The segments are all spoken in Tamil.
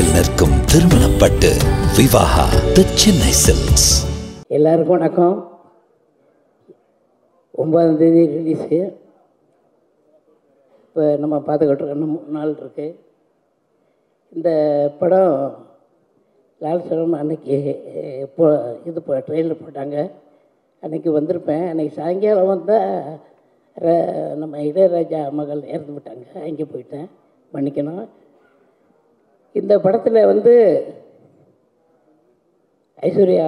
நினைவில் நிற்கும் திருமணப்பட்டு விவாஹா தி சென்னை சில்க்ஸ். எல்லாருக்கும் வணக்கம். 9ஆம் தேதி ரிலீஸு. இப்போ நம்ம பார்த்துக்கிட்டு இருக்க 3 நாள் இருக்குது. இந்த படம் லால் சலம் அன்னைக்கு ட்ரெயிலில் போட்டாங்க. அன்றைக்கி வந்திருப்பேன். அன்றைக்கி சாயங்காலம் வந்தால் நம்ம இளையராஜா மகள் இறந்து விட்டாங்க. அங்கே போயிட்டேன், மன்னிக்கணும். இந்த படத்தில் ஐஸ்வர்யா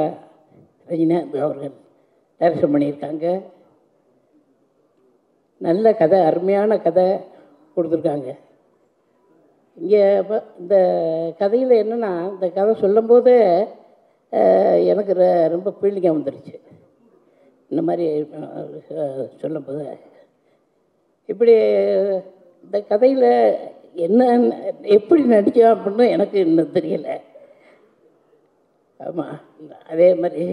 ரஜினிகாந்த் அவர்கள் டைரக்ஷன் பண்ணியிருக்காங்க. நல்ல கதை, அருமையான கதை கொடுத்துருக்காங்க. இங்கே இந்த கதையில் என்னென்னா, இந்த கதை சொல்லும்போது எனக்கு ரொம்ப ஃபீலிங்காக வந்துடுச்சு. இந்த மாதிரி சொல்லும்போது இப்படி இந்த கதையில் என்ன எப்படி நடித்தோம் அப்படின்னு எனக்கு இன்னும் தெரியலை. ஆமாம், அதே மாதிரி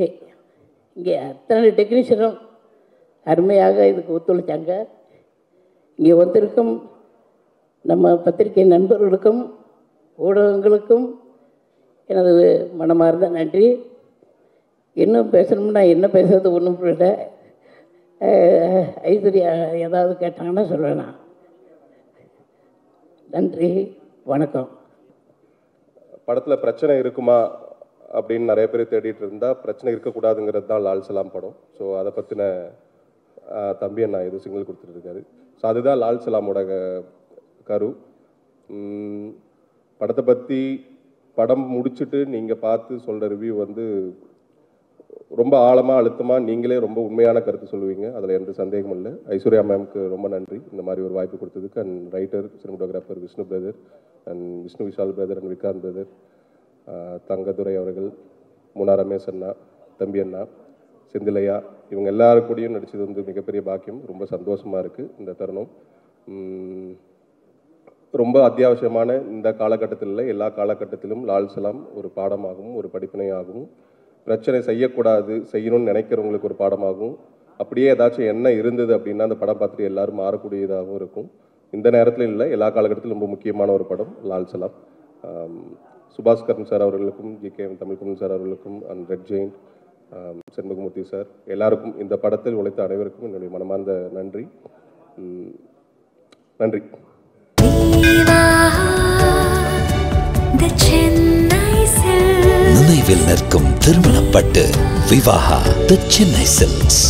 இங்கே அத்தனை டெக்னீஷியனும் அருமையாக இதுக்கு ஒத்துழைச்சாங்க. இங்கே வந்திருக்கும் நம்ம பத்திரிகை நண்பர்களுக்கும் ஊடகங்களுக்கும் எனது மனமார்ந்த நன்றி. இன்னும் பேசணும்னா என்ன பேசுறது ஒன்றும் புரியல. ஐஸ்வர்யா ஏதாவது கேட்டாங்கன்னா சொல்லலாம். நன்றி, வணக்கம். படத்தில் பிரச்சனை இருக்குமா அப்படின்னு நிறைய பேர் தேடிட்டு இருந்தால், பிரச்சனை இருக்கக்கூடாதுங்கிறது தான் லால் சலாம் படம். ஸோ அதை பற்றின தம்பி அண்ணா இது சிங்கிள் கொடுத்துட்ருக்காரு. ஸோ அதுதான் லால் சலாமோட கரு. படத்தை பற்றி படம் முடிச்சுட்டு நீங்கள் பார்த்து சொல்கிற ரிவ்யூ ரொம்ப ஆழமாக அழுத்தமாக நீங்களே ரொம்ப உண்மையான கருத்து சொல்லுவீங்க. அதில் எந்த சந்தேகமும் இல்லை. ஐஸ்வர்யா மேம்க்கு ரொம்ப நன்றி இந்த மாதிரி ஒரு வாய்ப்பு கொடுத்ததுக்கு. And writer, cinematographer Vishnu brother and Vishnu Vishal brother and Vikranth brother, Thangadurai அவர்கள், முனா ரமேஷ் அண்ணா, தம்பி அண்ணா, செந்திலையா, இவங்க எல்லாருக்கூடையும் நடித்தது மிகப்பெரிய பாக்கியம். ரொம்ப சந்தோஷமாக இருக்குது இந்த தருணம். ரொம்ப அத்தியாவசியமான இந்த காலகட்டத்தில் எல்லா காலகட்டத்திலும் லால் சலாம் ஒரு பாடமாகவும் ஒரு படிப்பினையாகவும், பிரச்சனை செய்யக்கூடாது செய்யணும்னு நினைக்கிறவங்களுக்கு ஒரு பாடமாகவும், அப்படியே ஏதாச்சும் என்ன இருந்தது அப்படின்னா அந்த படம் பார்த்துட்டு எல்லோரும் மாறக்கூடியதாகவும் இருக்கும். இந்த நேரத்தில் இல்லை, எல்லா காலகட்டத்திலும் ரொம்ப முக்கியமான ஒரு படம் லால் சலாம். சுபாஸ்கரன் சார் அவர்களுக்கும், GK தமிழ்குமரன் சார் அவர்களுக்கும், and red Jain, Shenbagamoorthy sir, எல்லாருக்கும் இந்த படத்தில் உழைத்த அனைவருக்கும் என்னுடைய மனமார்ந்த நன்றி. நன்றி. நினைவில் நிற்கும் திருமணப்பட்டு விவாஹா தி சென்னை சில்க்ஸ்.